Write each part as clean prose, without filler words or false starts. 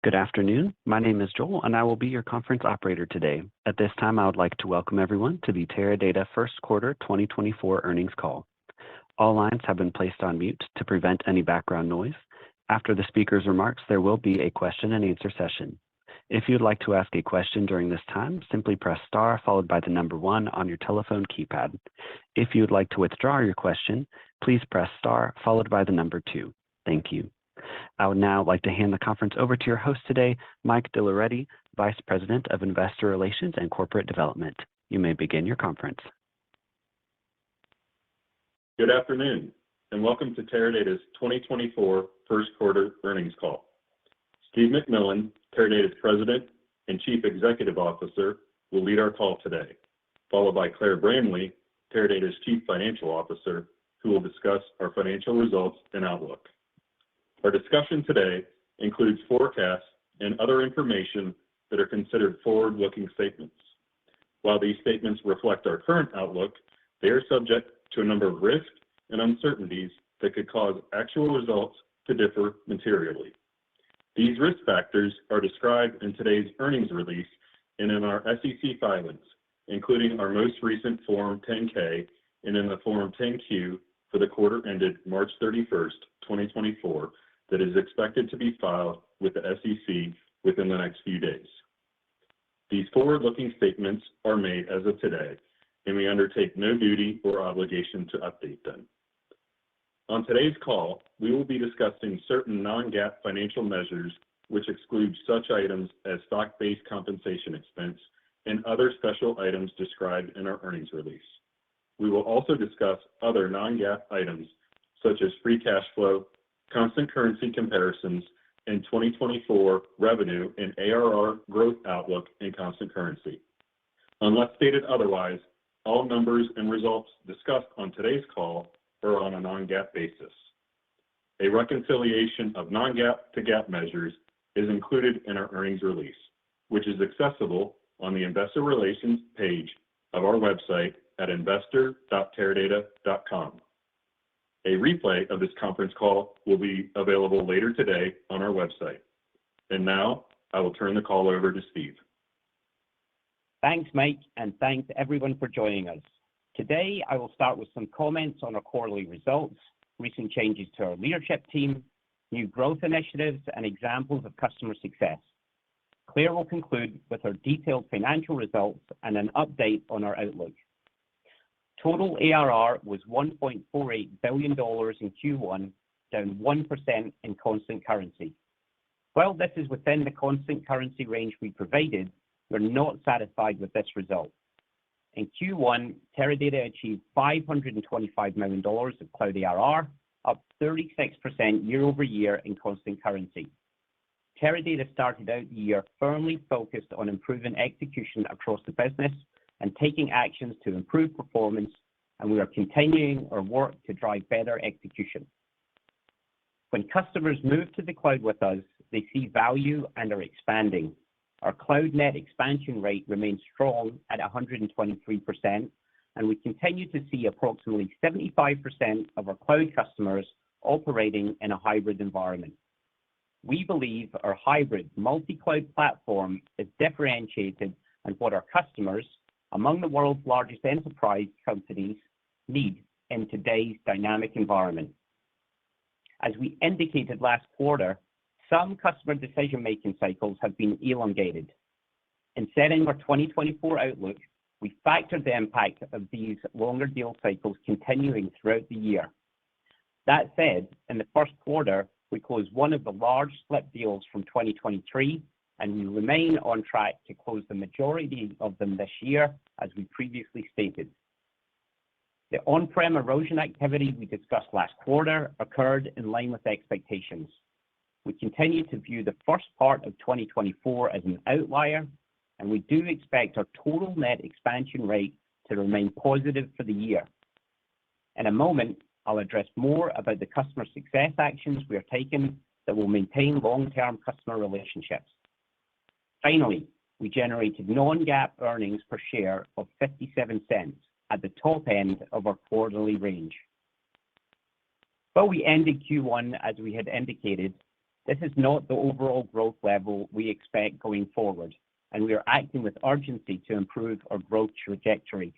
Good afternoon. My name is Joel, and I will be your conference operator today. At this time, I would like to welcome everyone to the Teradata First Quarter 2024 earnings call. All lines have been placed on mute to prevent any background noise. After the speaker's remarks, there will be a question-and-answer session. If you'd like to ask a question during this time, simply press star followed by the number 1 on your telephone keypad. If you'd like to withdraw your question, please press star followed by the number 2. Thank you. I would now like to hand the conference over to your host today, Mike DeLoretti, Vice President of Investor Relations and Corporate Development. You may begin your conference. Good afternoon, and welcome to Teradata's 2024 first quarter earnings call. Steve McMillan, Teradata's President and Chief Executive Officer, will lead our call today, followed by Claire Bramley, Teradata's Chief Financial Officer, who will discuss our financial results and outlook. Our discussion today includes forecasts and other information that are considered forward-looking statements. While these statements reflect our current outlook, they are subject to a number of risks and uncertainties that could cause actual results to differ materially. These risk factors are described in today's earnings release and in our SEC filings, including our most recent Form 10-K and in the Form 10-Q for the quarter ended March 31st, 2024, that is expected to be filed with the SEC within the next few days. These forward-looking statements are made as of today, and we undertake no duty or obligation to update them. On today's call, we will be discussing certain non-GAAP financial measures which exclude such items as stock-based compensation expense and other special items described in our earnings release. We will also discuss other non-GAAP items such as free cash flow, constant currency comparisons, and 2024 revenue and ARR growth outlook in constant currency. Unless stated otherwise, all numbers and results discussed on today's call are on a non-GAAP basis. A reconciliation of non-GAAP to GAAP measures is included in our earnings release, which is accessible on the Investor Relations page of our website at investor.teradata.com. A replay of this conference call will be available later today on our website. And now, I will turn the call over to Steve. Thanks, Mike, and thanks everyone for joining us. Today, I will start with some comments on our quarterly results, recent changes to our leadership team, new growth initiatives, and examples of customer success. Claire will conclude with our detailed financial results and an update on our outlook. Total ARR was $1.48 billion in Q1, down 1% in constant currency. While this is within the constant currency range we provided, we're not satisfied with this result. In Q1, Teradata achieved $525 million of cloud ARR, up 36% year-over-year in constant currency. Teradata started out the year firmly focused on improving execution across the business and taking actions to improve performance, and we are continuing our work to drive better execution. When customers move to the cloud with us, they see value and are expanding. Our cloud net expansion rate remains strong at 123%, and we continue to see approximately 75% of our cloud customers operating in a hybrid environment. We believe our hybrid multi-cloud platform is differentiated and what our customers, among the world's largest enterprise companies, need in today's dynamic environment. As we indicated last quarter, some customer decision-making cycles have been elongated. In setting our 2024 outlook, we factored the impact of these longer deal cycles continuing throughout the year. That said, in the first quarter, we closed one of the large slip deals from 2023, and we remain on track to close the majority of them this year, as we previously stated. The on-prem erosion activity we discussed last quarter occurred in line with expectations. We continue to view the first part of 2024 as an outlier, and we do expect our total net expansion rate to remain positive for the year. In a moment, I'll address more about the customer success actions we are taking that will maintain long-term customer relationships. Finally, we generated non-GAAP earnings per share of 57 cents at the top end of our quarterly range. While we ended Q1 as we had indicated, This is not the overall growth level we expect going forward, and we are acting with urgency to improve our growth trajectory.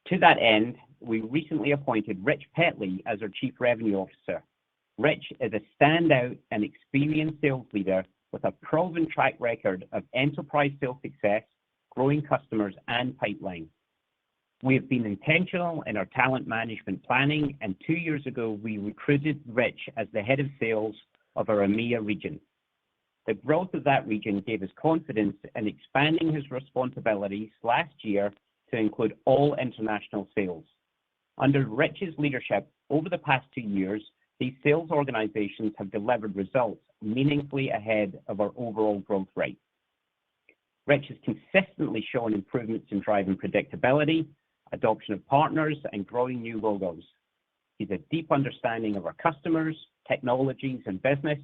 To that end, we recently appointed Rich Petley as our Chief Revenue Officer. Rich is a standout and experienced sales leader with a proven track record of enterprise sales success, growing customers, and pipeline. We have been intentional in our talent management planning, and 2 years ago, we recruited Rich as the head of sales of our EMEA region. The growth of that region gave us confidence in expanding his responsibilities last year to include all international sales. Under Rich's leadership, over the past 2 years, these sales organizations have delivered results meaningfully ahead of our overall growth rate. Rich has consistently shown improvements in driving predictability, adoption of partners, and growing new logos. He's a deep understanding of our customers, technologies, and business,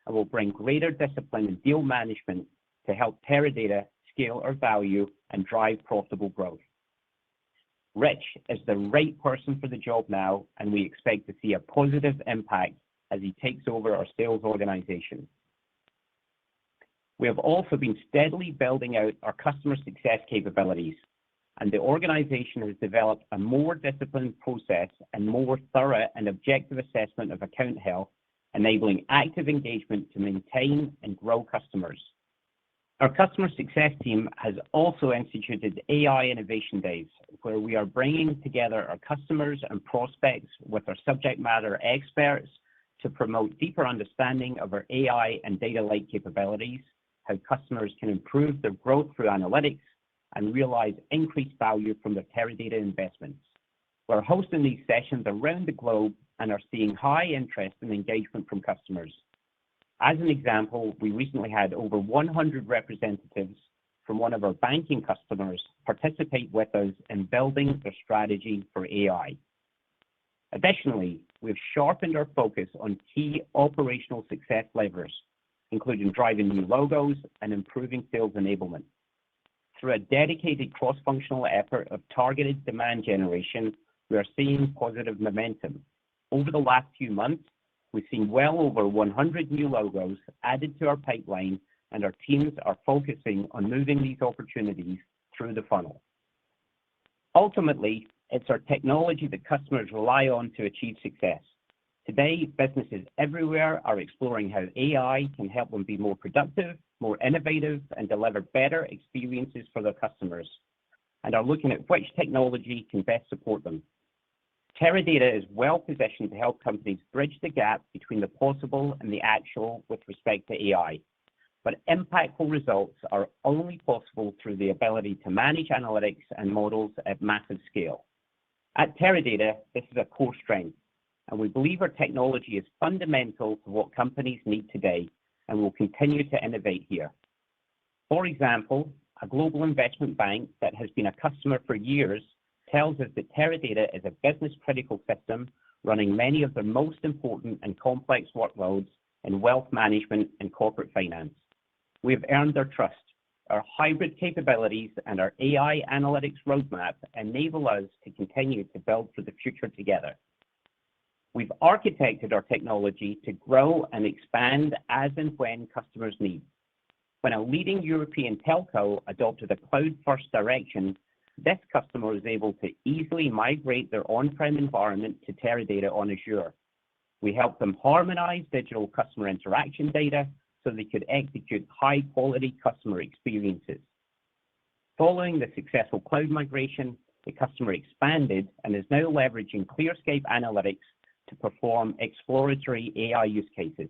and will bring greater discipline in deal management to help Teradata scale our value and drive profitable growth. Rich is the right person for the job now, and we expect to see a positive impact as he takes over our sales organization. We have also been steadily building out our customer success capabilities, and the organization has developed a more disciplined process and more thorough and objective assessment of account health, enabling active engagement to maintain and grow customers. Our customer success team has also instituted AI Innovation Days, where we are bringing together our customers and prospects with our subject matter experts to promote deeper understanding of our AI and data lake capabilities, how customers can improve their growth through analytics, and realize increased value from their Teradata investments. We're hosting these sessions around the globe and are seeing high interest and engagement from customers. As an example, we recently had over 100 representatives from one of our banking customers participate with us in building their strategy for AI. Additionally, we've sharpened our focus on key operational success levers, including driving new logos and improving sales enablement. Through a dedicated cross-functional effort of targeted demand generation, we are seeing positive momentum. Over the last few months, we've seen well over 100 new logos added to our pipeline, and our teams are focusing on moving these opportunities through the funnel. Ultimately, it's our technology that customers rely on to achieve success. Today, businesses everywhere are exploring how AI can help them be more productive, more innovative, and deliver better experiences for their customers, and are looking at which technology can best support them. Teradata is well positioned to help companies bridge the gap between the possible and the actual with respect to AI. But impactful results are only possible through the ability to manage analytics and models at massive scale. At Teradata, this is a core strength, and we believe our technology is fundamental to what companies need today and will continue to innovate here. For example, a global investment bank that has been a customer for years tells us that Teradata is a business-critical system running many of the most important and complex workloads in wealth management and corporate finance. We have earned their trust. Our hybrid capabilities and our AI analytics roadmap enable us to continue to build for the future together. We've architected our technology to grow and expand as and when customers need. When a leading European telco adopted a cloud-first direction, this customer was able to easily migrate their on-prem environment to Teradata on Azure. We helped them harmonize digital customer interaction data so they could execute high-quality customer experiences. Following the successful cloud migration, the customer expanded and is now leveraging ClearScape Analytics to perform exploratory AI use cases.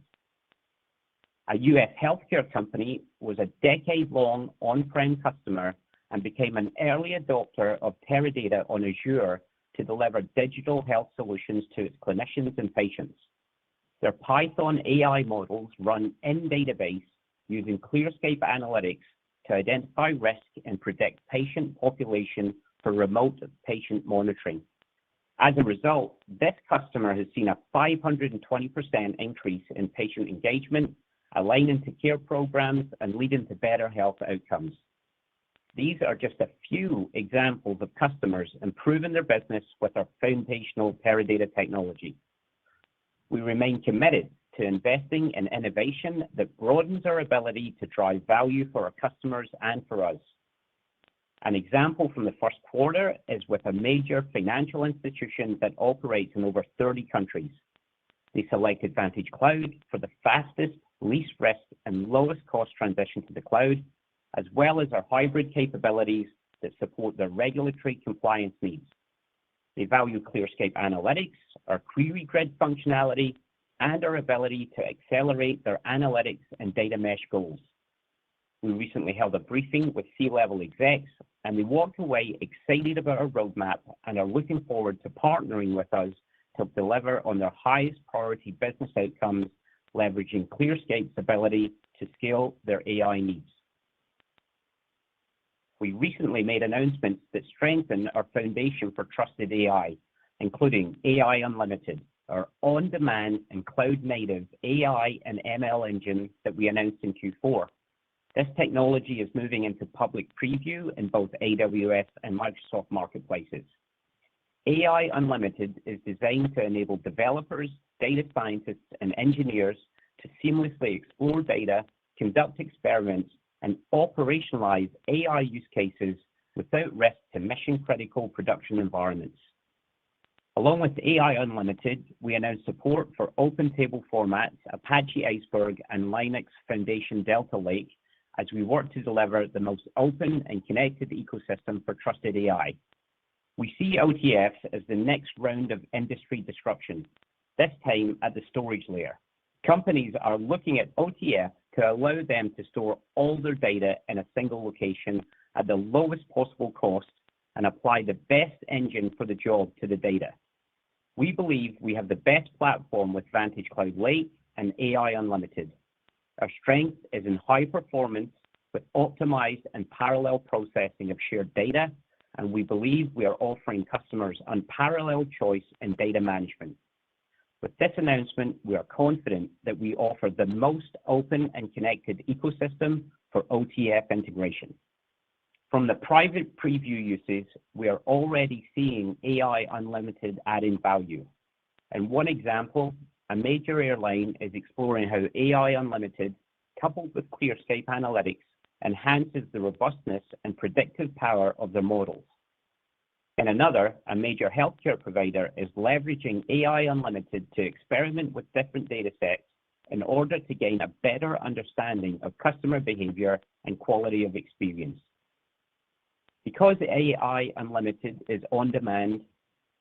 A U.S. healthcare company was a decade-long on-prem customer and became an early adopter of Teradata on Azure to deliver digital health solutions to its clinicians and patients. Their Python AI models run in database using ClearScape Analytics to identify risk and predict patient population for remote patient monitoring. As a result, this customer has seen a 520% increase in patient engagement, aligning to care programs and leading to better health outcomes. These are just a few examples of customers improving their business with our foundational Teradata technology. We remain committed to investing in innovation that broadens our ability to drive value for our customers and for us. An example from the first quarter is with a major financial institution that operates in over 30 countries. They selected Vantage Cloud for the fastest, least risk, and lowest cost transition to the cloud, as well as our hybrid capabilities that support their regulatory compliance needs. They value ClearScape Analytics, our query grid functionality, and our ability to accelerate their analytics and data mesh goals. We recently held a briefing with C-level execs, and they walked away excited about our roadmap and are looking forward to partnering with us to deliver on their highest priority business outcomes, leveraging ClearScape's ability to scale their AI needs. We recently made announcements that strengthen our foundation for trusted AI, including AI Unlimited, our on-demand and cloud-native AI and ML engine that we announced in Q4. This technology is moving into public preview in both AWS and Microsoft marketplaces. AI Unlimited is designed to enable developers, data scientists, and engineers to seamlessly explore data, conduct experiments, and operationalize AI use cases without risk to mission-critical production environments. Along with AI Unlimited, we announced support for open table formats, Apache Iceberg, and Linux Foundation Delta Lake as we work to deliver the most open and connected ecosystem for trusted AI. We see OTFs as the next round of industry disruption, this time at the storage layer. Companies are looking at OTF to allow them to store all their data in a single location at the lowest possible cost and apply the best engine for the job to the data. We believe we have the best platform with Vantage Cloud Lake and AI Unlimited. Our strength is in high performance with optimized and parallel processing of shared data, and we believe we are offering customers unparalleled choice in data management. With this announcement, we are confident that we offer the most open and connected ecosystem for OTF integration. From the private preview uses, we are already seeing AI Unlimited adding value. And one example, a major airline is exploring how AI Unlimited, coupled with ClearScape Analytics, enhances the robustness and predictive power of their models. In another, a major healthcare provider is leveraging AI Unlimited to experiment with different data sets in order to gain a better understanding of customer behavior and quality of experience. Because AI Unlimited is on demand,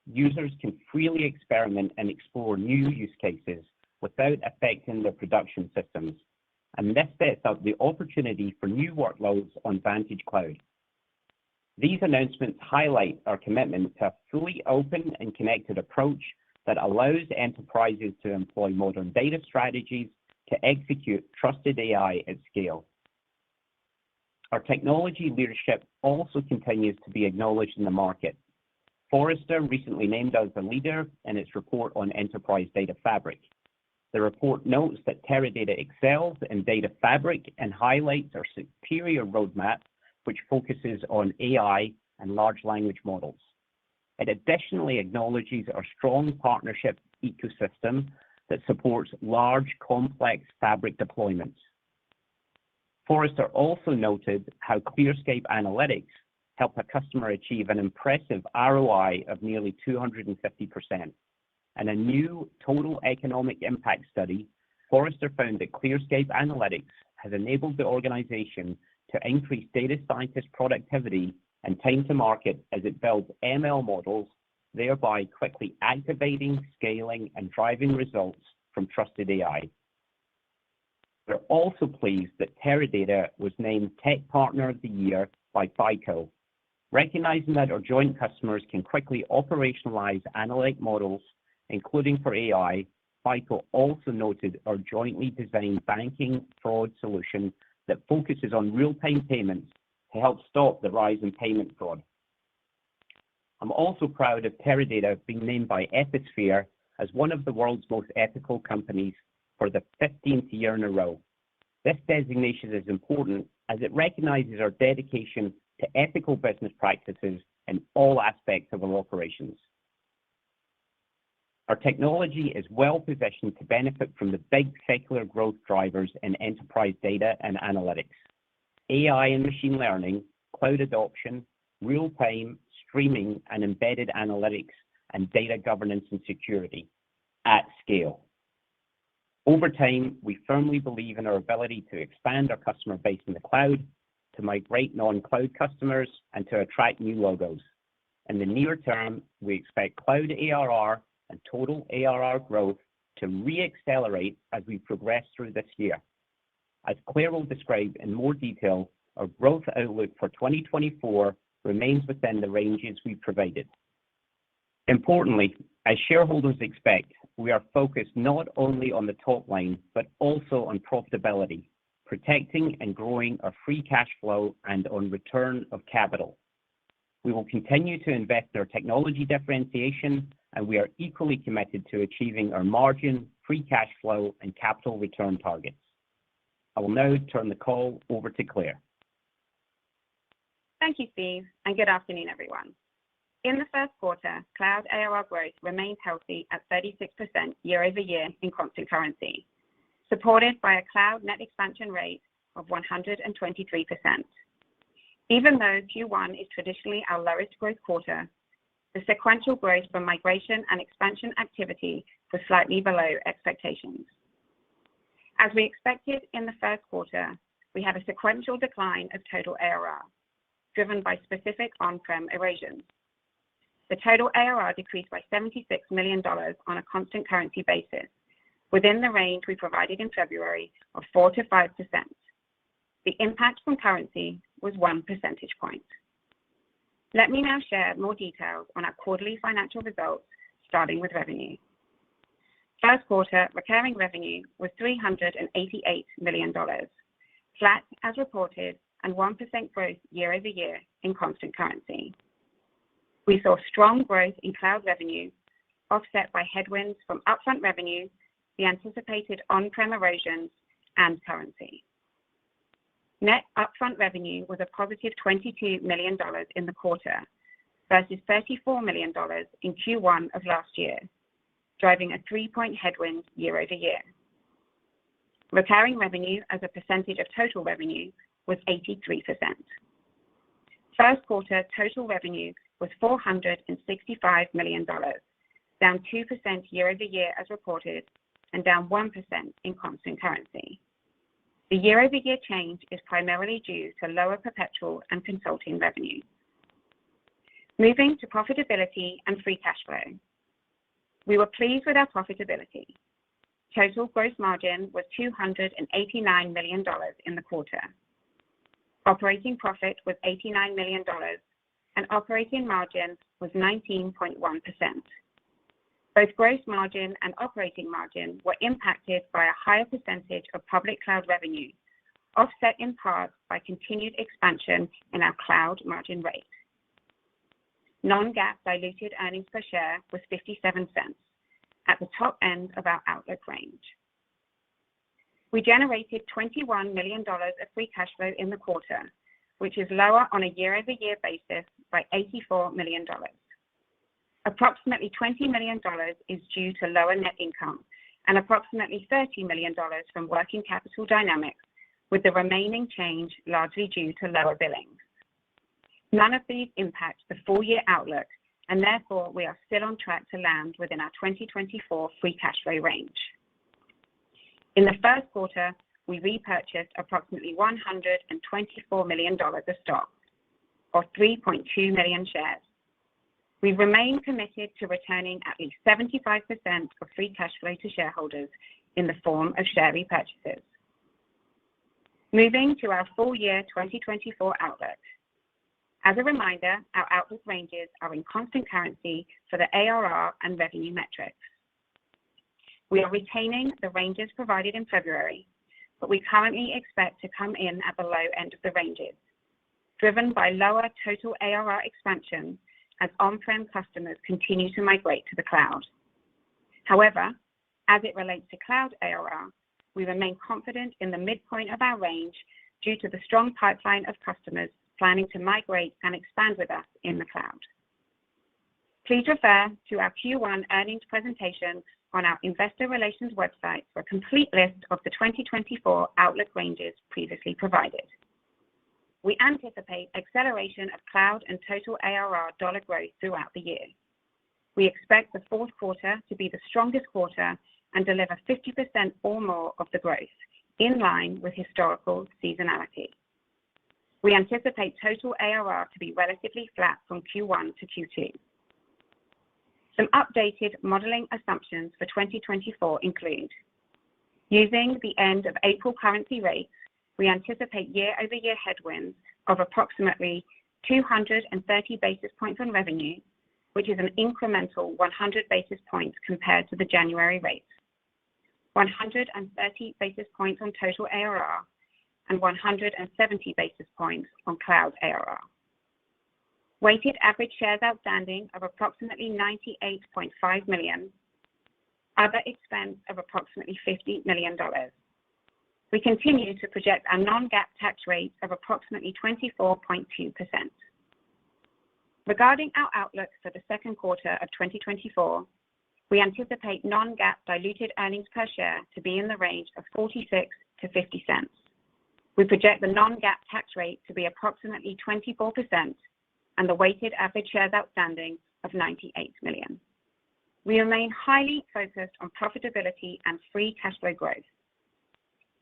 users can freely experiment and explore new use cases without affecting their production systems, and this sets up the opportunity for new workloads on Vantage Cloud. These announcements highlight our commitment to a fully open and connected approach that allows enterprises to employ modern data strategies to execute trusted AI at scale. Our technology leadership also continues to be acknowledged in the market. Forrester recently named us a leader in its report on Enterprise Data Fabric. The report notes that Teradata excels in data fabric and highlights our superior roadmap, which focuses on AI and large language models. It additionally acknowledges our strong partnership ecosystem that supports large, complex fabric deployments. Forrester also noted how ClearScape Analytics helped a customer achieve an impressive ROI of nearly 250%. And a new total economic impact study, Forrester found that ClearScape Analytics has enabled the organization to increase data scientist productivity and time to market as it builds ML models, thereby quickly activating, scaling, and driving results from trusted AI. We're also pleased that Teradata was named Tech Partner of the Year by FICO. Recognizing that our joint customers can quickly operationalize analytic models, including for AI, FICO also noted our jointly designed banking fraud solution that focuses on real-time payments to help stop the rise in payment fraud. I'm also proud of Teradata being named by Ethisphere as one of the world's most ethical companies for the 15th year in a row. This designation is important as it recognizes our dedication to ethical business practices in all aspects of our operations. Our technology is well positioned to benefit from the big secular growth drivers in enterprise data and analytics, AI and machine learning, cloud adoption, real-time streaming and embedded analytics, and data governance and security at scale. Over time, we firmly believe in our ability to expand our customer base in the cloud, to migrate non-cloud customers, and to attract new logos. In the near term, we expect cloud ARR and total ARR growth to re-accelerate as we progress through this year. As Claire will describe in more detail, our growth outlook for 2024 remains within the ranges we provided. Importantly, as shareholders expect, we are focused not only on the top line, but also on profitability, protecting and growing our free cash flow and on return of capital. We will continue to invest in our technology differentiation, and we are equally committed to achieving our margin, free cash flow, and capital return targets. I will now turn the call over to Claire. Thank you, Steve, and good afternoon, everyone. In the first quarter, cloud ARR growth remained healthy at 36% year-over-year in constant currency, supported by a cloud net expansion rate of 123%. Even though Q1 is traditionally our lowest growth quarter, the sequential growth from migration and expansion activity was slightly below expectations. As we expected in the first quarter, we had a sequential decline of total ARR, driven by specific on-prem erosions. The total ARR decreased by $76 million on a constant currency basis, within the range we provided in February of 4 to 5%. The impact from currency was 1 percentage point. Let me now share more details on our quarterly financial results, starting with revenue. First quarter recurring revenue was $388 million, flat as reported and 1% growth year-over-year in constant currency. We saw strong growth in cloud revenue, offset by headwinds from upfront revenue, the anticipated on-prem erosions, and currency. Net upfront revenue was a positive $22 million in the quarter versus $34 million in Q1 of last year, driving a 3-point headwind year-over-year. Recurring revenue as a percentage of total revenue was 83%. First quarter total revenue was $465 million, down 2% year-over-year as reported, and down 1% in constant currency. The year-over-year change is primarily due to lower perpetual and consulting revenue. Moving to profitability and free cash flow. We were pleased with our profitability. Total gross margin was $289 million in the quarter. Operating profit was $89 million, and operating margin was 19.1%. Both gross margin and operating margin were impacted by a higher percentage of public cloud revenue, offset in part by continued expansion in our cloud margin rate. Non-GAAP diluted earnings per share was 57 cents, at the top end of our outlook range. We generated $21 million of free cash flow in the quarter, which is lower on a year-over-year basis by $84 million. Approximately $20 million is due to lower net income and approximately $30 million from working capital dynamics, with the remaining change largely due to lower billings. None of these impact the full-year outlook, and therefore we are still on track to land within our 2024 free cash flow range. In the first quarter, we repurchased approximately $124 million of stock, or 3.2 million shares. We remain committed to returning at least 75% of free cash flow to shareholders in the form of share repurchases. Moving to our full year 2024 outlook. As a reminder, our outlook ranges are in constant currency for the ARR and revenue metrics. We are retaining the ranges provided in February, but we currently expect to come in at the low end of the ranges, driven by lower total ARR expansion as on-prem customers continue to migrate to the cloud. However, as it relates to cloud ARR, we remain confident in the midpoint of our range due to the strong pipeline of customers planning to migrate and expand with us in the cloud. Please refer to our Q1 earnings presentation on our investor relations website for a complete list of the 2024 outlook ranges previously provided. We anticipate acceleration of cloud and total ARR dollar growth throughout the year. We expect the fourth quarter to be the strongest quarter and deliver 50% or more of the growth, in line with historical seasonality. We anticipate total ARR to be relatively flat from Q1 to Q2. Some updated modeling assumptions for 2024 include: using the end of April currency rates, we anticipate year-over-year headwinds of approximately 230 basis points on revenue, which is an incremental 100 basis points compared to the January rates, 130 basis points on total ARR, and 170 basis points on cloud ARR. Weighted average shares outstanding of approximately 98.5 million, other expense of approximately $50 million. We continue to project our non-GAAP tax rate of approximately 24.2%. Regarding our outlook for the second quarter of 2024, we anticipate non-GAAP diluted earnings per share to be in the range of 46 to 50 cents. We project the non-GAAP tax rate to be approximately 24% and the weighted average shares outstanding of 98 million. We remain highly focused on profitability and free cash flow growth.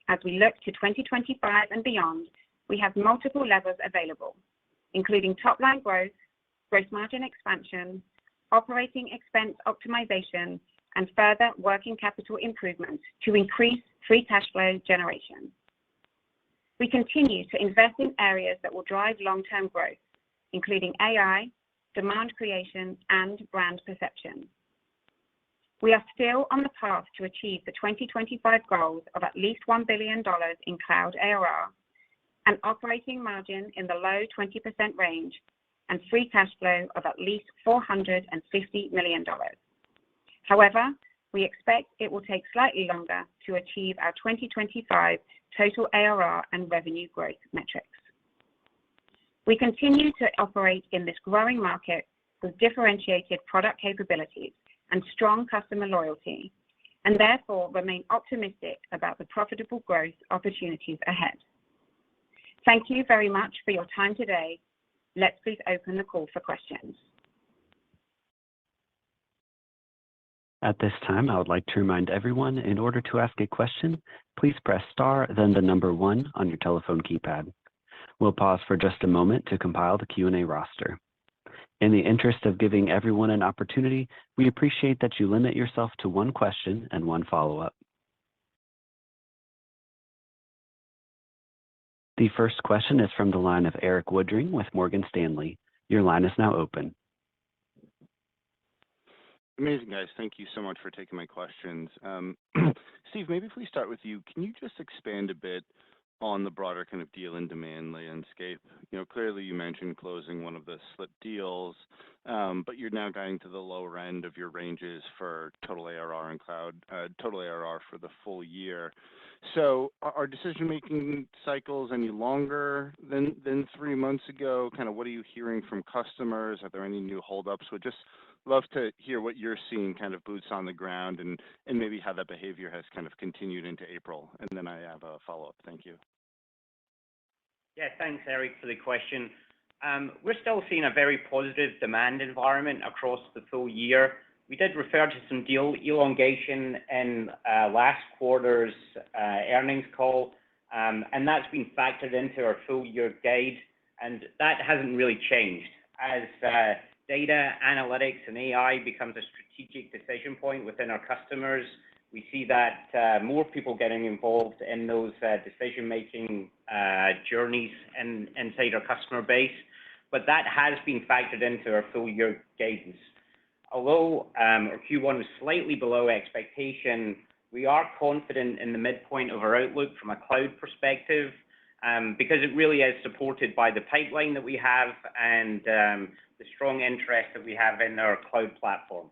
As we look to 2025 and beyond, we have multiple levers available, including top-line growth, gross margin expansion, operating expense optimization, and further working capital improvements to increase free cash flow generation. We continue to invest in areas that will drive long-term growth, including AI, demand creation, and brand perception. We are still on the path to achieve the 2025 goals of at least $1 billion in cloud ARR, an operating margin in the low 20% range, and free cash flow of at least $450 million. However, we expect it will take slightly longer to achieve our 2025 total ARR and revenue growth metrics. We continue to operate in this growing market with differentiated product capabilities and strong customer loyalty, and therefore remain optimistic about the profitable growth opportunities ahead. Thank you very much for your time today. Let's please open the call for questions. At this time, I would like to remind everyone, in order to ask a question, please press star, then the number 1 on your telephone keypad. We'll pause for just a moment to compile the Q&A roster. In the interest of giving everyone an opportunity, we appreciate that you limit yourself to one question and one follow-up. The first question is from the line of Erik Woodring with Morgan Stanley. Your line is now open. Amazing, guys. Thank you so much for taking my questions. Steve, maybe if we start with you, can you just expand a bit on the broader kind of deal and demand landscape? You know, clearly you mentioned closing one of the slipped deals, but you're now guiding to the lower end of your ranges for total ARR and cloud, total ARR for the full year. So are decision-making cycles any longer than 3 months ago? Kind of what are you hearing from customers? Are there any new holdups? Would just love to hear what you're seeing, kind of boots on the ground, and maybe how that behavior has kind of continued into April. And then I have a follow-up. Thank you. Yeah, thanks, Eric, for the question. We're still seeing a very positive demand environment across the full year. We did refer to some deal elongation in last quarter's earnings call, and that's been factored into our full year guide, and that hasn't really changed. As data analytics and AI becomes a strategic decision point within our customers, we see that more people getting involved in those decision-making journeys inside our customer base, but that has been factored into our full year guidance. Although our Q1 was slightly below expectation, we are confident in the midpoint of our outlook from a cloud perspective, because it really is supported by the pipeline that we have and the strong interest that we have in our cloud platform.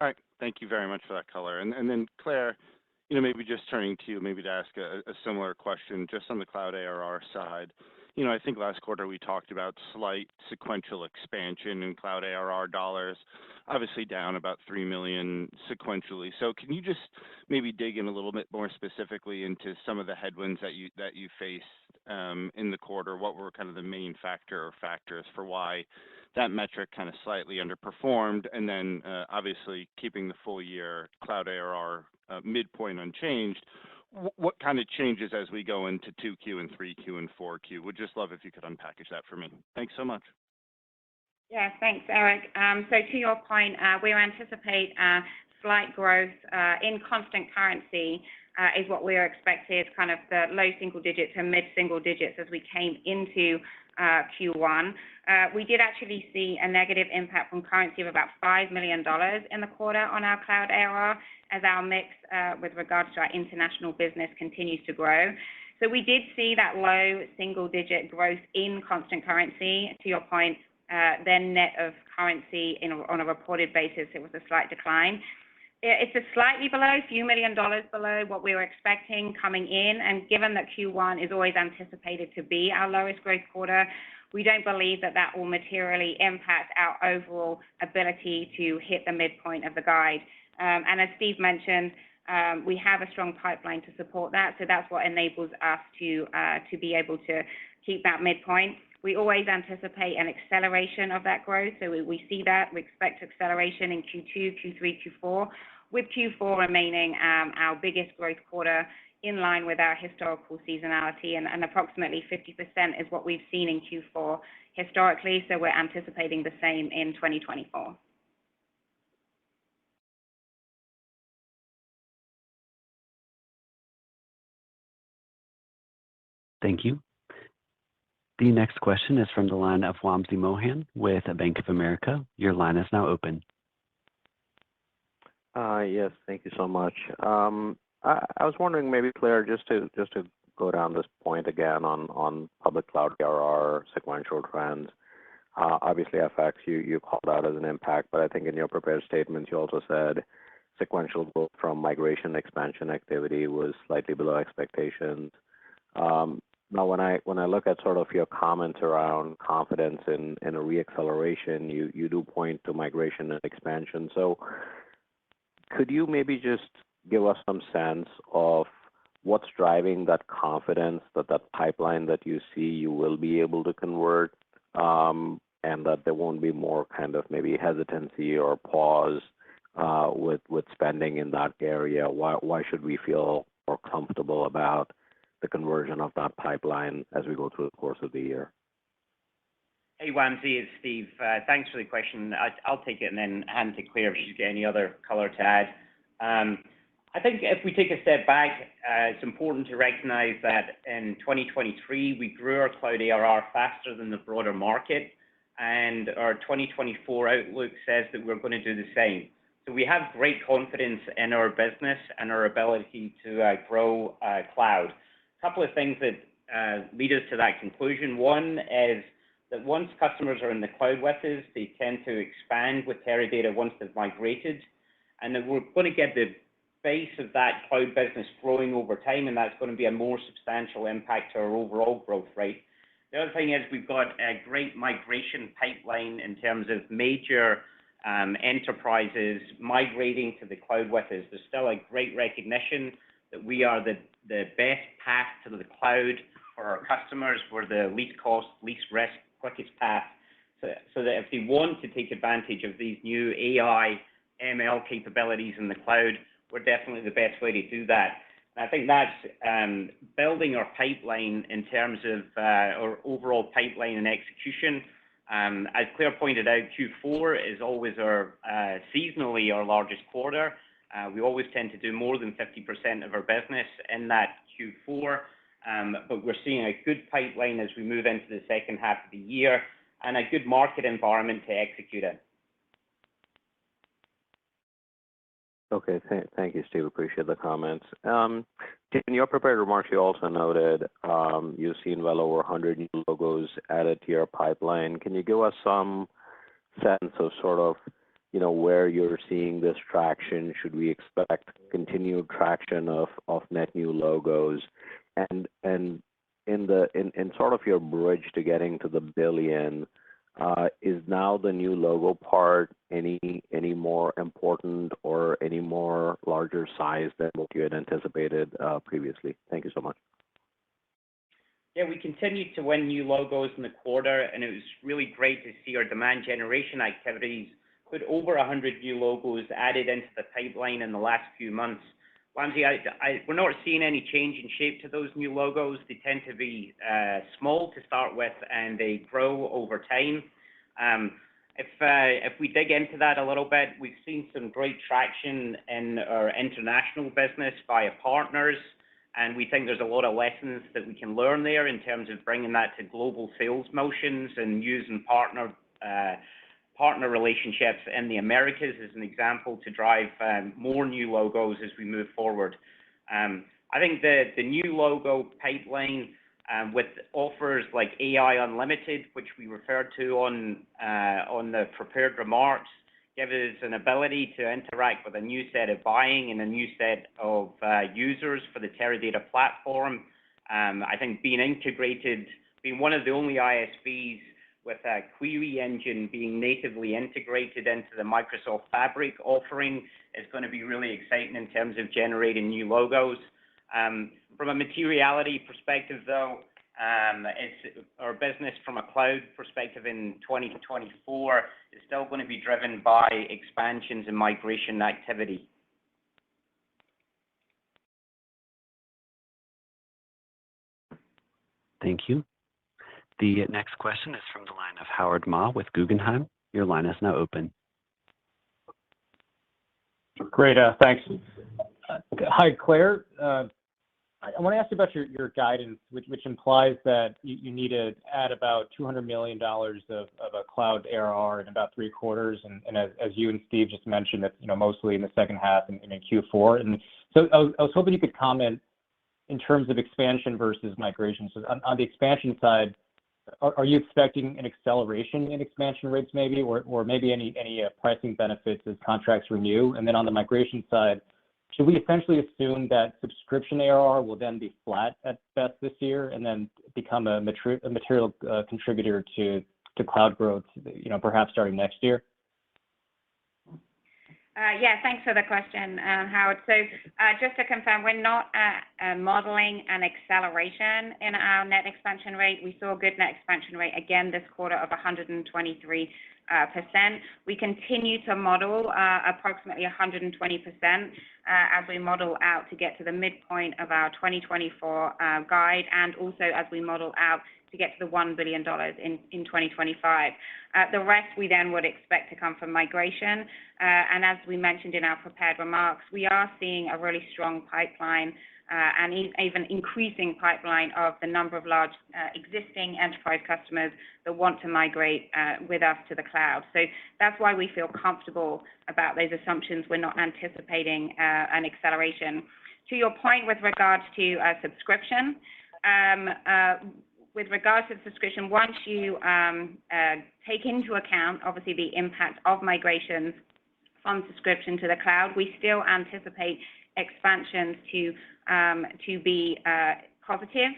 All right. Thank you very much for that color. And then, Claire, you know, maybe just turning to you, maybe to ask a similar question just on the cloud ARR side. I think last quarter we talked about slight sequential expansion in cloud ARR dollars, obviously down about $3 million sequentially. So can you just maybe dig in a little bit more specifically into some of the headwinds that you faced in the quarter? What were kind of the main factors for why that metric kind of slightly underperformed? And then obviously keeping the full year cloud ARR midpoint unchanged. What kind of changes as we go into 2Q and 3Q and 4Q? Would just love if you could unpackage that for me. Thanks so much. Yeah, thanks, Eric. So to your point, we anticipate slight growth in constant currency is what we are expected, kind of the low single digits and mid single digits as we came into Q1. We did actually see a negative impact from currency of about $5 million in the quarter on our cloud ARR as our mix with regards to our international business continues to grow. So we did see that low single digit growth in constant currency, to your point, then net of currency on a reported basis, it was a slight decline. It's a slightly below, a few $1 million below what we were expecting coming in. And given that Q1 is always anticipated to be our lowest growth quarter, we don't believe that that will materially impact our overall ability to hit the midpoint of the guide. And as Steve mentioned, we have a strong pipeline to support that. So that's what enables us to be able to keep that midpoint. We always anticipate an acceleration of that growth. So we see that. We expect acceleration in Q2, Q3, Q4, with Q4 remaining our biggest growth quarter in line with our historical seasonality. And approximately 50% is what we've seen in Q4 historically. So we're anticipating the same in 2024. Thank you. The next question is from the line of Wamsi Mohan with Bank of America. Your line is now open. Yes, thank you so much. I was wondering maybe, Claire, just to go down this point again on public cloud ARR sequential trends. Obviously, FX you called out as an impact, but I think in your prepared statements you also said sequential growth from migration expansion activity was slightly below expectations. Now, when I look at sort of your comments around confidence in a reacceleration, you do point to migration and expansion. So could you maybe just give us some sense of what's driving that confidence that pipeline that you see you will be able to convert, and that there won't be more kind of maybe hesitancy or pause with spending in that area? Why should we feel more comfortable about the conversion of that pipeline as we go through the course of the year? Hey, Wamsi, it's Steve. Thanks for the question. I'll take it and then hand to Claire if she's got any other color to add. I think if we take a step back, it's important to recognize that in 2023, we grew our cloud ARR faster than the broader market, and our 2024 outlook says that we're going to do the same. So we have great confidence in our business and our ability to grow cloud. A couple of things that lead us to that conclusion. One is that once customers are in the cloud with us, they tend to expand with Teradata once they've migrated, and then we're going to get the base of that cloud business growing over time, and that's going to be a more substantial impact to our overall growth rate. The other thing is we've got a great migration pipeline in terms of major enterprises migrating to the cloud with us. There's still a great recognition that we are the best path to the cloud for our customers. We're the least cost, least risk, quickest path. So that if they want to take advantage of these new AI, ML capabilities in the cloud, we're definitely the best way to do that. And I think that's building our pipeline in terms of our overall pipeline and execution. As Claire pointed out, Q4 is always our seasonally our largest quarter. We always tend to do more than 50% of our business in that Q4, but we're seeing a good pipeline as we move into the second half of the year and a good market environment to execute in. Okay, thank you, Steve. Appreciate the comments. In your prepared remarks, you also noted you've seen well over 100 new logos added to your pipeline. Can you give us some sense of sort of, where you're seeing this traction? Should we expect continued traction of net new logos? And in sort of your bridge to getting to the $1 billion, is now the new logo part any more important or any more larger size than what you had anticipated previously? Thank you so much. Yeah, we continued to win new logos in the quarter, and it was really great to see our demand generation activities put over 100 new logos added into the pipeline in the last few months. Wamsi, we're not seeing any change in shape to those new logos. They tend to be small to start with, and they grow over time. If we dig into that a little bit, we've seen some great traction in our international business via partners, and we think there's a lot of lessons that we can learn there in terms of bringing that to global sales motions and using partner relationships in the Americas as an example to drive more new logos as we move forward. I think the new logo pipeline with offers like AI Unlimited, which we referred to on the prepared remarks, give us an ability to interact with a new set of buying and a new set of users for the Teradata platform. I think being one of the only ISVs with a query engine being natively integrated into the Microsoft Fabric offering is going to be really exciting in terms of generating new logos. From a materiality perspective, though, it's our business from a cloud perspective in 2024 is still going to be driven by expansions and migration activity. Thank you. The next question is from the line of Howard Ma with Guggenheim. Your line is now open. Great, thanks. Hi, Claire. I want to ask you about your guidance, which implies that you need to add about $200 million of a cloud ARR in about 3 quarters, and as you and Steve just mentioned, that mostly in the second half and in Q4. And so I was hoping you could comment in terms of expansion versus migration. So on the expansion side, are you expecting an acceleration in expansion rates maybe, or maybe any pricing benefits as contracts renew? And then on the migration side, should we essentially assume that subscription ARR will then be flat at best this year and then become a material contributor to cloud growth, perhaps starting next year? Yeah, thanks for the question, Howard. So just to confirm, we're not modeling an acceleration in our net expansion rate. We saw a good net expansion rate again this quarter of 123%. We continue to model approximately 120% as we model out to get to the midpoint of our 2024 guide, and also as we model out to get to the $1 billion in 2025. The rest we then would expect to come from migration. And as we mentioned in our prepared remarks, we are seeing a really strong pipeline and even increasing pipeline of the number of large existing enterprise customers that want to migrate with us to the cloud. So that's why we feel comfortable about those assumptions. We're not anticipating an acceleration. To your point with regards to subscription, with regards to subscription, once you take into account, obviously, the impact of migrations from subscription to the cloud, we still anticipate expansions to be positive.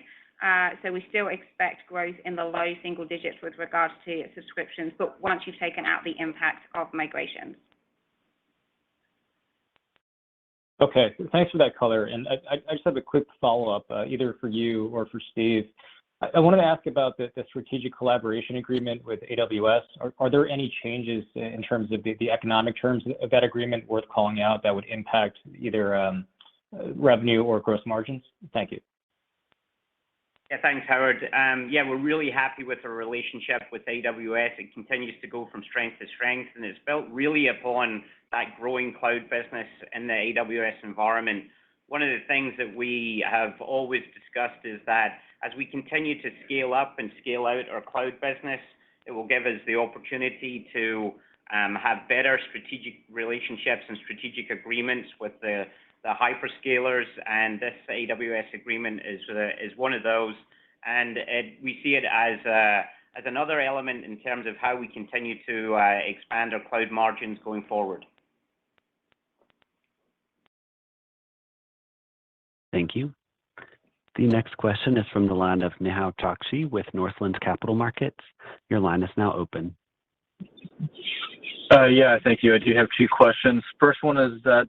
So we still expect growth in the low single digits with regards to subscriptions, but once you've taken out the impact of migrations. Okay, thanks for that color. And I just have a quick follow-up, either for you or for Steve. I wanted to ask about the strategic collaboration agreement with AWS. Are there any changes in terms of the economic terms of that agreement worth calling out that would impact either revenue or gross margins? Thank you. Yeah, thanks, Howard. Yeah, we're really happy with the relationship with AWS. It continues to go from strength to strength, and it's built really upon that growing cloud business in the AWS environment. One of the things that we have always discussed is that as we continue to scale up and scale out our cloud business, it will give us the opportunity to have better strategic relationships and strategic agreements with the hyperscalers, and this AWS agreement is one of those. And we see it as another element in terms of how we continue to expand our cloud margins going forward. Thank you. The next question is from the line of Nehal Chokshi with Northland Capital Markets. Your line is now open. Yeah, thank you. I do have two questions. First one is that,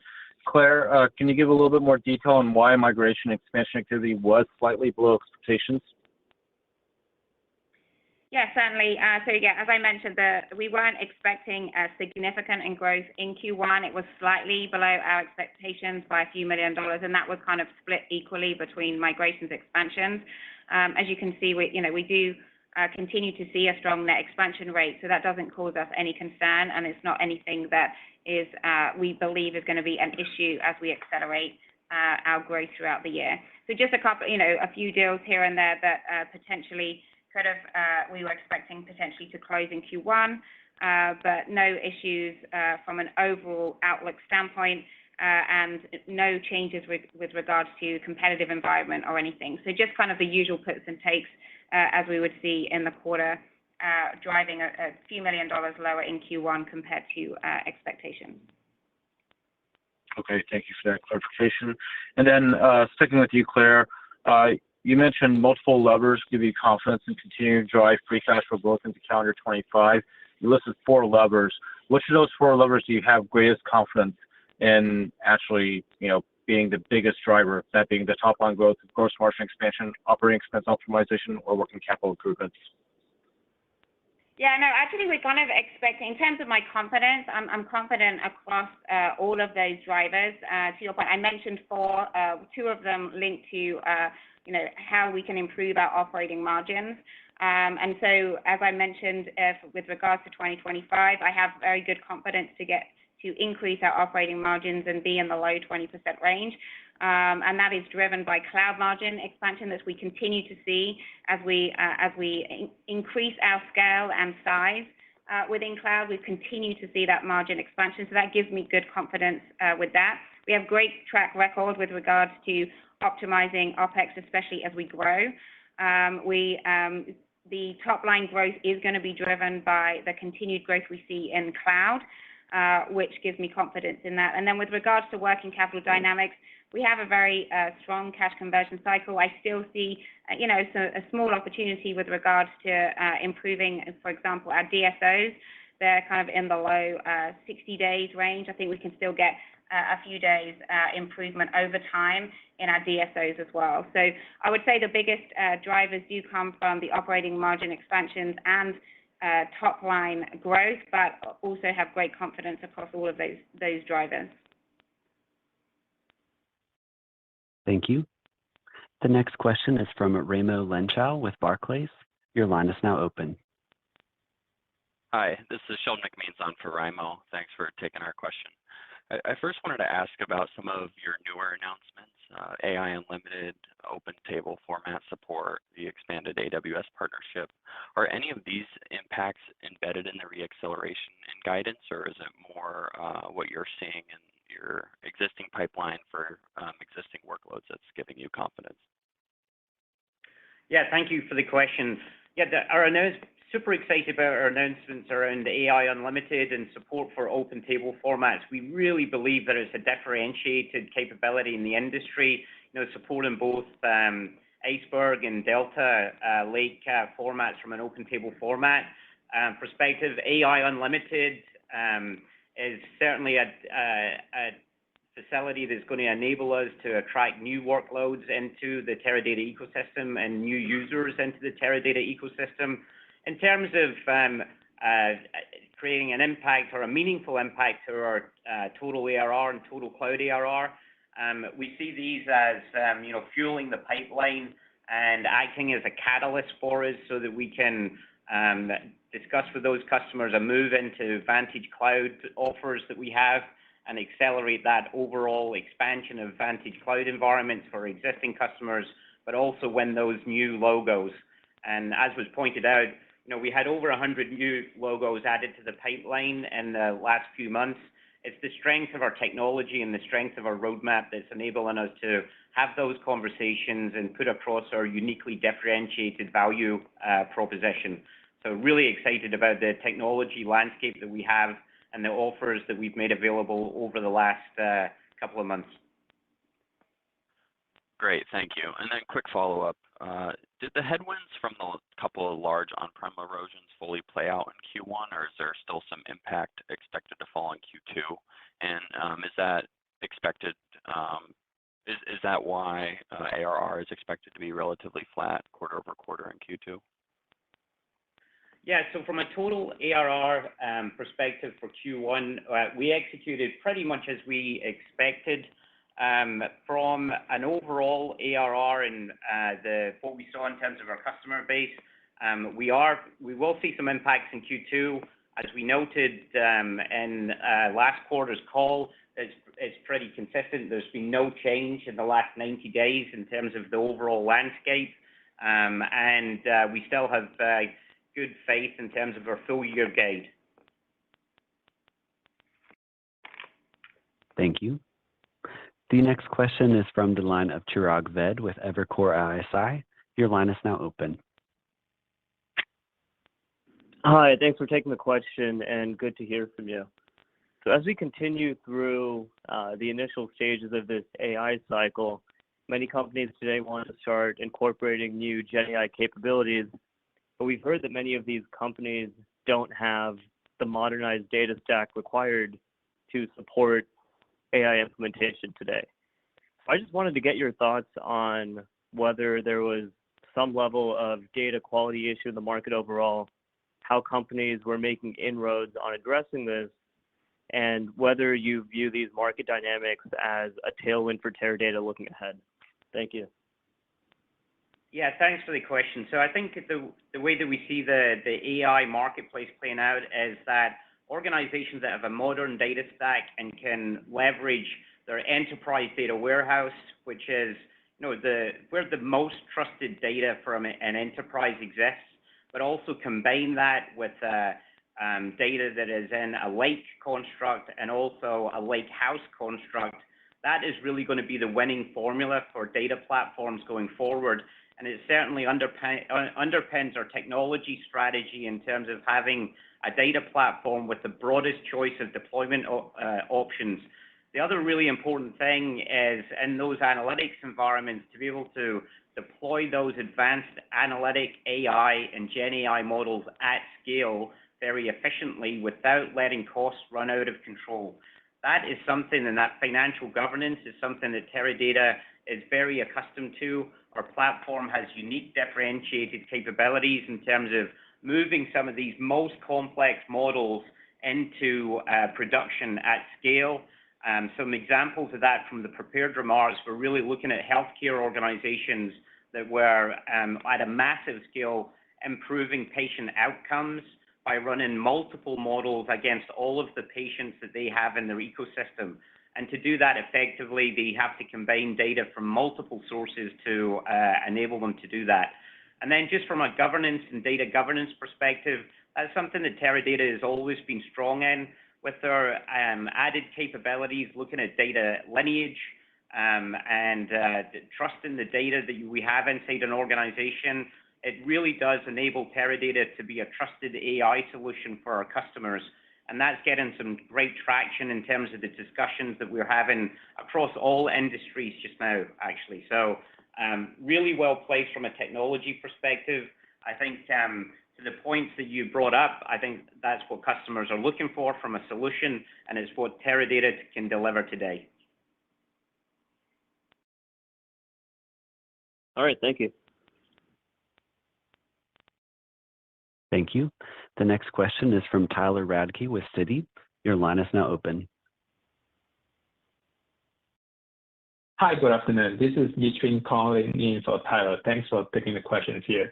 Claire, can you give a little bit more detail on why migration expansion activity was slightly below expectations? Yeah, certainly. As I mentioned, we weren't expecting a significant growth in Q1. It was slightly below our expectations by a few $1 million, and that was kind of split equally between migrations and expansions. As you can see, we do continue to see a strong net expansion rate, so that doesn't cause us any concern, and it's not anything that is we believe is going to be an issue as we accelerate our growth throughout the year. So just a few deals here and there that potentially could have we were expecting potentially to close in Q1, but no issues from an overall outlook standpoint, and no changes with regards to competitive environment or anything. So just kind of the usual puts and takes as we would see in the quarter, driving a few $1 million lower in Q1 compared to expectations. Okay, thank you for that clarification. And then sticking with you, Claire, you mentioned multiple levers give you confidence in continuing to drive free cash flow growth into calendar 25. You listed 4 levers. Which of those 4 levers do you have greatest confidence in actually, being the biggest driver, that being the top line growth, gross margin expansion, operating expense optimization, or working capital improvements? Yeah, no, actually we're kind of expecting, in terms of my confidence, I'm confident across all of those drivers. To your point, I mentioned 4, 2 of them linked to, how we can improve our operating margins. And so, as I mentioned, with regards to 2025, I have very good confidence to increase our operating margins and be in the low 20% range. And that is driven by cloud margin expansion that we continue to see as we increase our scale and size within cloud. We continue to see that margin expansion, so that gives me good confidence with that. We have great track record with regards to optimizing OpEx, especially as we grow. The top line growth is going to be driven by the continued growth we see in cloud, which gives me confidence in that. And then with regards to working capital dynamics, we have a very strong cash conversion cycle. I still see, a small opportunity with regards to improving, for example, our DSOs. They're kind of in the low 60 days range. I think we can still get a few days improvement over time in our DSOs as well. So I would say the biggest drivers do come from the operating margin expansions and top line growth, but also have great confidence across all of those drivers. Thank you. The next question is from Raimo Lenschow with Barclays. Your line is now open. Hi, this is Sheldon McMeans on for Raimo. Thanks for taking our question. I first wanted to ask about some of your newer announcements, AI Unlimited, open table format support, the expanded AWS partnership. Are any of these impacts embedded in the reacceleration and guidance, or is it more what you're seeing in your existing pipeline for existing workloads that's giving you confidence? Yeah, thank you for the question. Yeah, super excited about our announcements around AI Unlimited and support for open table formats. We really believe that it's a differentiated capability in the industry, supporting both Iceberg and Delta Lake formats from an open table format perspective. AI Unlimited is certainly a facility that's going to enable us to attract new workloads into the Teradata ecosystem and new users into the Teradata ecosystem. In terms of creating an impact or a meaningful impact to our total ARR and total cloud ARR, we see these as fueling the pipeline and acting as a catalyst for us so that we can discuss with those customers a move into Vantage Cloud offers that we have and accelerate that overall expansion of Vantage Cloud environments for existing customers, but also win those new logos. And as was pointed out, we had over 100 new logos added to the pipeline in the last few months. It's the strength of our technology and the strength of our roadmap that's enabling us to have those conversations and put across our uniquely differentiated value proposition. So really excited about the technology landscape that we have and the offers that we've made available over the last couple of months. Great, thank you. And then quick follow-up. Did the headwinds from the couple of large on-prem erosions fully play out in Q1, or is there still some impact expected to fall in Q2? And is that expected, is that why ARR is expected to be relatively flat quarter over quarter in Q2? Yeah, so from a total ARR perspective for Q1, we executed pretty much as we expected. From an overall ARR and what we saw in terms of our customer base, we will see some impacts in Q2. As we noted in last quarter's call, it's pretty consistent. There's been no change in the last 90 days in terms of the overall landscape, and we still have good faith in terms of our full year guide. Thank you. The next question is from the line of Chirag Ved with Evercore ISI. Your line is now open. Hi, thanks for taking the question, and good to hear from you. So as we continue through the initial stages of this AI cycle, many companies today want to start incorporating new GenAI capabilities, but we've heard that many of these companies don't have the modernized data stack required to support AI implementation today. I just wanted to get your thoughts on whether there was some level of data quality issue in the market overall, how companies were making inroads on addressing this, and whether you view these market dynamics as a tailwind for Teradata looking ahead. Thank you. Yeah, thanks for the question. So I think the way that we see the AI marketplace playing out is that organizations that have a modern data stack and can leverage their enterprise data warehouse, which is where the most trusted data from an enterprise exists, but also combine that with data that is in a lake construct and also a lake house construct. That is really going to be the winning formula for data platforms going forward. And it certainly underpins our technology strategy in terms of having a data platform with the broadest choice of deployment options. The other really important thing is in those analytics environments to be able to deploy those advanced analytic AI and Gen AI models at scale very efficiently without letting costs run out of control. That is something, and that financial governance is something that Teradata is very accustomed to. Our platform has unique differentiated capabilities in terms of moving some of these most complex models into production at scale. Some examples of that from the prepared remarks, we're really looking at healthcare organizations that were at a massive scale improving patient outcomes by running multiple models against all of the patients that they have in their ecosystem. And to do that effectively, they have to combine data from multiple sources to enable them to do that. And then just from a governance and data governance perspective, that's something that Teradata has always been strong in with our added capabilities, looking at data lineage and trusting the data that we have inside an organization. It really does enable Teradata to be a trusted AI solution for our customers. And that's getting some great traction in terms of the discussions that we're having across all industries just now, actually. So really well placed from a technology perspective. I think to the points that you brought up, I think that's what customers are looking for from a solution, and it's what Teradata can deliver today. All right, thank you. Thank you. The next question is from Tyler Radke with Citi. Your line is now open. Hi, good afternoon. This is Yitrin calling in for Tyler. Thanks for taking the questions here.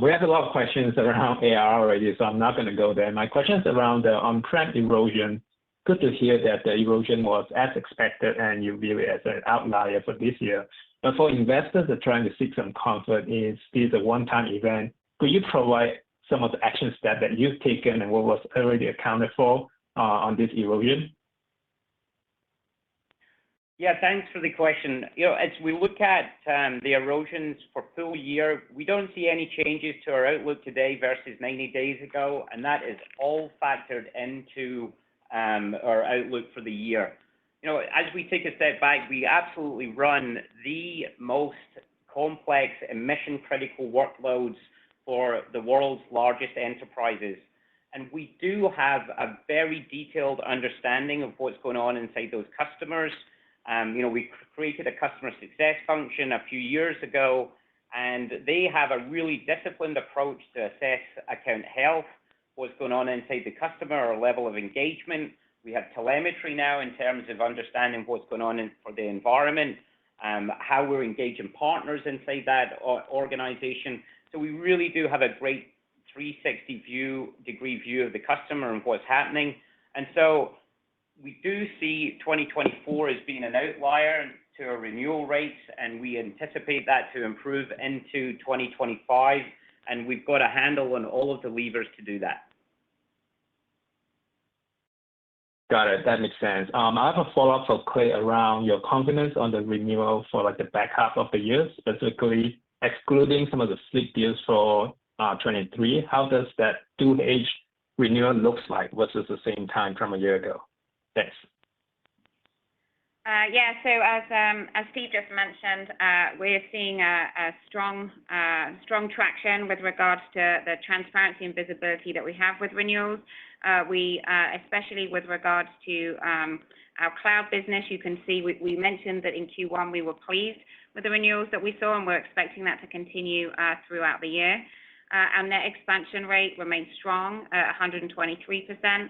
We have a lot of questions around AR already, so I'm not going to go there. My question is around the on-prem erosion. Good to hear that the erosion was as expected and you view it as an outlier for this year. But for investors that are trying to seek some comfort, is this a one-time event? Could you provide some of the action steps that you've taken and what was already accounted for on this erosion? Yeah, thanks for the question. As we look at the erosions for full year, we don't see any changes to our outlook today versus 90 days ago, and that is all factored into our outlook for the year. as we take a step back, we absolutely run the most complex and mission-critical workloads for the world's largest enterprises. And we do have a very detailed understanding of what's going on inside those customers. We created a customer success function a few years ago, and they have a really disciplined approach to assess account health, what's going on inside the customer, our level of engagement. We have telemetry now in terms of understanding what's going on for the environment, how we're engaging partners inside that organization. So we really do have a great 360-degree view of the customer and what's happening. And so we do see 2024 as being an outlier to our renewal rates, and we anticipate that to improve into 2025, and we've got a handle on all of the levers to do that. Got it. That makes sense. I have a follow-up for Clay around your confidence on the renewal for like the back half of the year, specifically excluding some of the slip deals for 23. How does that 2H renewal looks like versus the same time from a year ago? Thanks. So as Steve just mentioned, we're seeing a strong traction with regards to the transparency and visibility that we have with renewals. We especially with regards to our cloud business, you can see we mentioned that in Q1 we were pleased with the renewals that we saw, and we're expecting that to continue throughout the year. Our net expansion rate remains strong at 123%.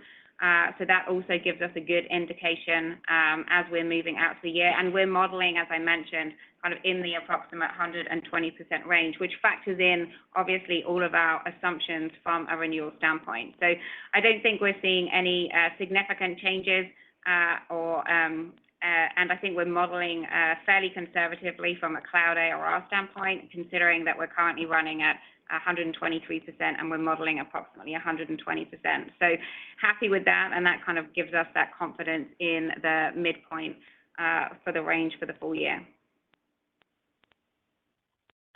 So that also gives us a good indication as we're moving out to the year. And we're modeling, as I mentioned, kind of in the approximate 120% range, which factors in, obviously, all of our assumptions from a renewal standpoint. So I don't think we're seeing any significant changes and I think we're modeling fairly conservatively from a cloud ARR standpoint, considering that we're currently running at 123% and we're modeling approximately 120%. So happy with that, and that kind of gives us that confidence in the midpoint for the range for the full year.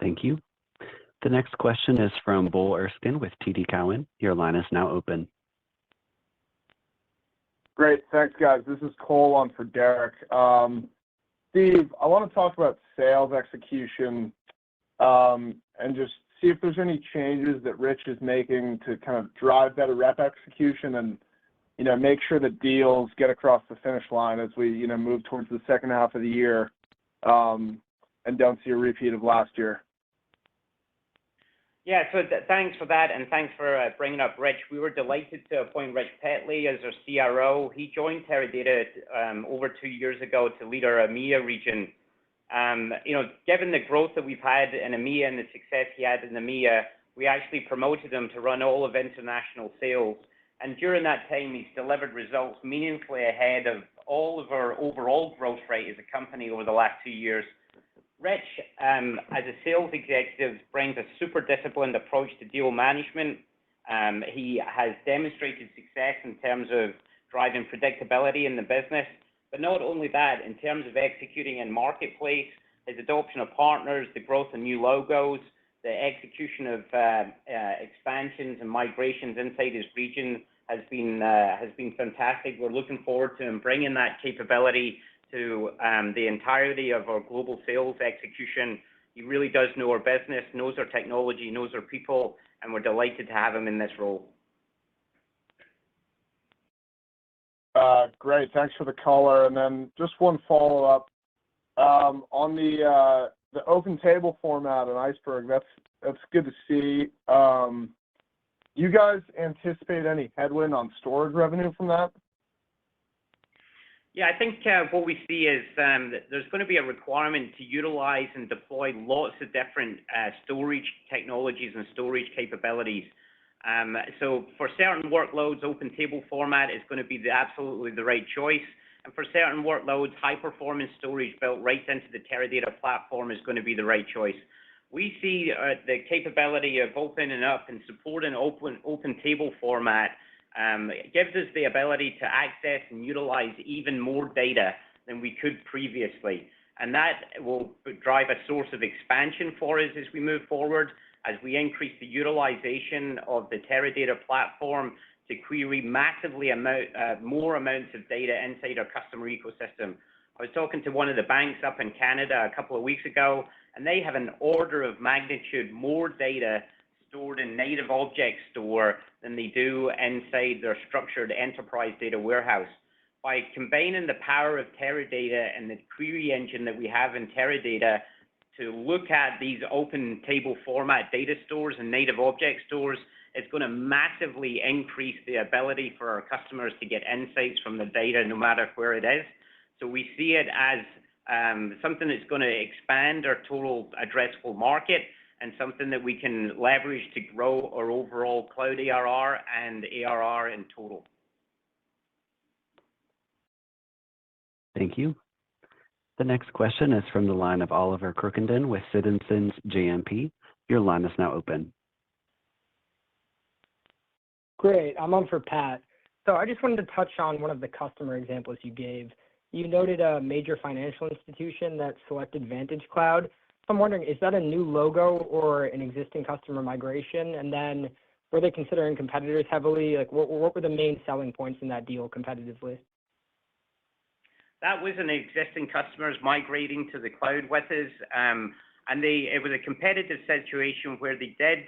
Thank you. The next question is from Bull Erskine with TD Cowen. Your line is now open. Great. Thanks, guys. This is Cole on for Derek. Steve, I want to talk about sales execution and just see if there's any changes that Rich is making to kind of drive better rep execution and, make sure that deals get across the finish line as we, move towards the second half of the year and don't see a repeat of last year. Yeah, so thanks for that, and thanks for bringing up Rich. We were delighted to appoint Rich Petley as our CRO. He joined Teradata over 2 years ago to lead our EMEA region. Given the growth that we've had in EMEA and the success he had in EMEA, we actually promoted him to run all of international sales. And during that time, he's delivered results meaningfully ahead of all of our overall growth rate as a company over the last 2 years. Rich, as a sales executive, brings a super disciplined approach to deal management. He has demonstrated success in terms of driving predictability in the business. But not only that, in terms of executing in marketplace, his adoption of partners, the growth of new logos, the execution of expansions and migrations inside his region has been fantastic. We're looking forward to him bringing that capability to the entirety of our global sales execution. He really does know our business, knows our technology, knows our people, and we're delighted to have him in this role. Great. Thanks for the color. And then just one follow-up. On the open table format in Iceberg, that's good to see. Do you guys anticipate any headwind on storage revenue from that? Yeah, I think what we see is that there's going to be a requirement to utilize and deploy lots of different storage technologies and storage capabilities. So for certain workloads, open table format is going to be absolutely the right choice. And for certain workloads, high-performance storage built right into the Teradata platform is going to be the right choice. We see the capability of opening up and supporting open table format gives us the ability to access and utilize even more data than we could previously. And that will drive a source of expansion for us as we move forward, as we increase the utilization of the Teradata platform to query massively more amounts of data inside our customer ecosystem. I was talking to one of the banks up in Canada a couple of weeks ago, and they have an order of magnitude more data stored in native object store than they do inside their structured enterprise data warehouse. By combining the power of Teradata and the query engine that we have in Teradata to look at these open table format data stores and native object stores, it's going to massively increase the ability for our customers to get insights from the data no matter where it is. So we see it as something that's going to expand our total addressable market and something that we can leverage to grow our overall cloud ARR and ARR in total. Thank you. The next question is from the line of Oliver Crookenden with Citizens JMP. Your line is now open. Great. I'm on for Pat. So I just wanted to touch on one of the customer examples you gave. You noted a major financial institution that selected Vantage Cloud. So I'm wondering, is that a new logo or an existing customer migration? And then were they considering competitors heavily? Like, what were the main selling points in that deal competitively? That was an existing customers migrating to the cloud with us. It was a competitive situation where they did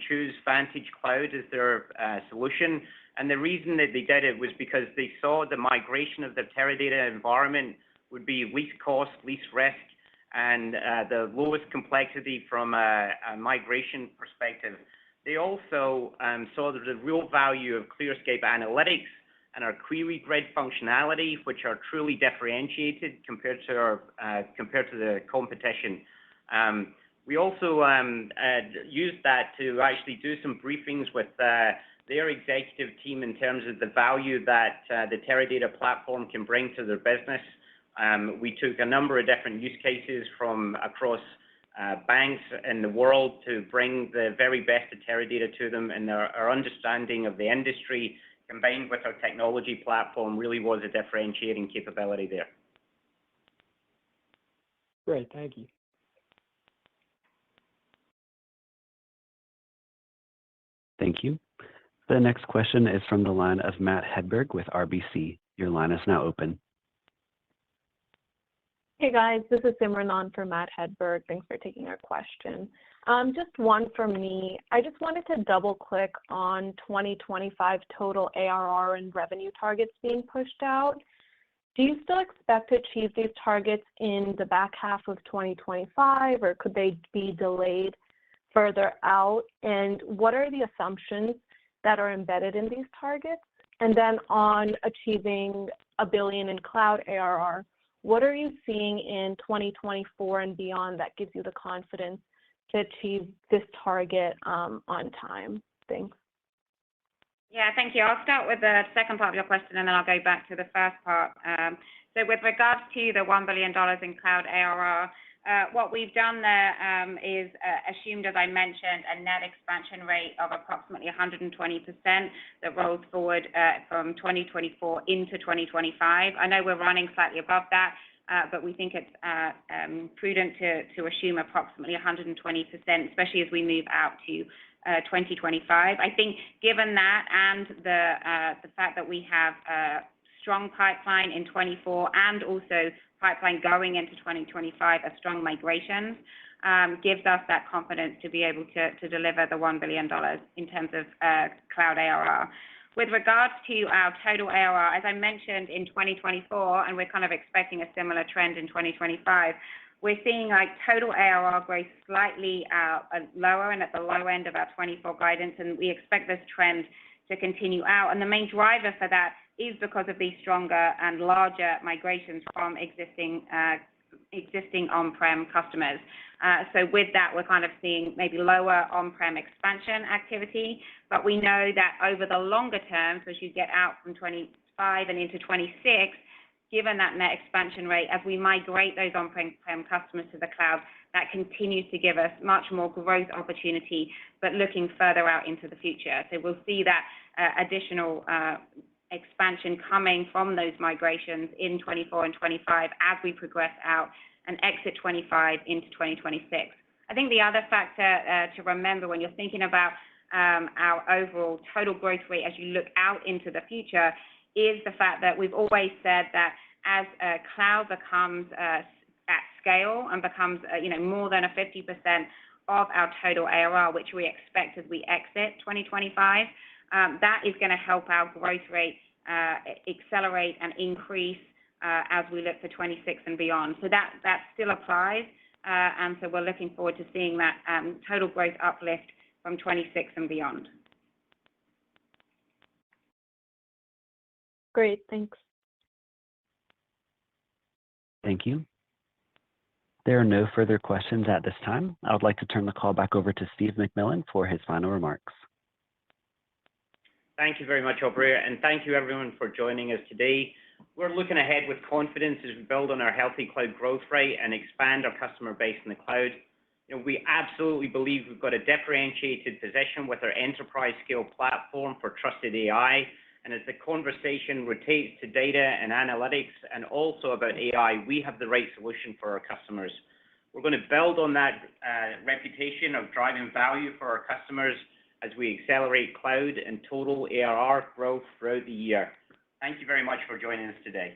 choose Vantage Cloud as their solution. And the reason that they did it was because they saw the migration of their Teradata environment would be least cost, least risk, and the lowest complexity from a migration perspective. They also saw the real value of ClearScape Analytics and our query grid functionality, which are truly differentiated compared to the competition. We also used that to actually do some briefings with their executive team in terms of the value that the Teradata platform can bring to their business. We took a number of different use cases from across banks in the world to bring the very best of Teradata to them, and our understanding of the industry combined with our technology platform really was a differentiating capability there. Great, thank you. Thank you. The next question is from the line of Matt Hedberg with RBC. Your line is now open. Hey guys, this is Simran on for Matt Hedberg. Thanks for taking our question. Just one from me. I just wanted to double click on 2025 total ARR and revenue targets being pushed out. Do you still expect to achieve these targets in the back half of 2025, or could they be delayed further out? And what are the assumptions that are embedded in these targets? And then on achieving $1 billion in cloud ARR, what are you seeing in 2024 and beyond that gives you the confidence to achieve this target on time? Thanks. Yeah, thank you. I'll start with the second part of your question, and then I'll go back to the first part. So with regards to the $1 billion in cloud ARR, what we've done there is assumed, as I mentioned, a net expansion rate of approximately 120% that rolls forward from 2024 into 2025. I know we're running slightly above that, but we think it's prudent to assume approximately 120%, especially as we move out to 2025. I think given that and the fact that we have a strong pipeline in 24 and also pipeline going into 2025, a strong migration, gives us that confidence to be able to deliver the $1 billion in terms of cloud ARR. With regards to our total ARR, as I mentioned in 2024, and we're kind of expecting a similar trend in 2025, we're seeing like total ARR growth slightly lower and at the low end of our 24 guidance, and we expect this trend to continue out. And the main driver for that is because of these stronger and larger migrations from existing on-prem customers. So with that, we're kind of seeing maybe lower on-prem expansion activity, but we know that over the longer term, so as you get out from 25 and into 26, given that net expansion rate, as we migrate those on-prem customers to the cloud, that continues to give us much more growth opportunity, but looking further out into the future. So we'll see that additional expansion coming from those migrations in 24 and 25 as we progress out and exit 25 into 2026. I think the other factor to remember when you're thinking about our overall total growth rate as you look out into the future is the fact that we've always said that as cloud becomes at scale and becomes more than a 50% of our total ARR, which we expect as we exit 2025, that is going to help our growth rate accelerate and increase as we look for 26 and beyond. So that still applies, and so we're looking forward to seeing that total growth uplift from 26 and beyond. Great, thanks. Thank you. There are no further questions at this time. I would like to turn the call back over to Steve McMillan for his final remarks. Thank you very much, operator, and thank you everyone for joining us today. We're looking ahead with confidence as we build on our healthy cloud growth rate and expand our customer base in the cloud. We absolutely believe we've got a differentiated position with our enterprise scale platform for trusted AI. And as the conversation rotates to data and analytics and also about AI, we have the right solution for our customers. We're going to build on that reputation of driving value for our customers as we accelerate cloud and total ARR growth throughout the year. Thank you very much for joining us today.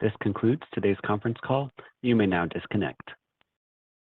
This concludes today's conference call. You may now disconnect.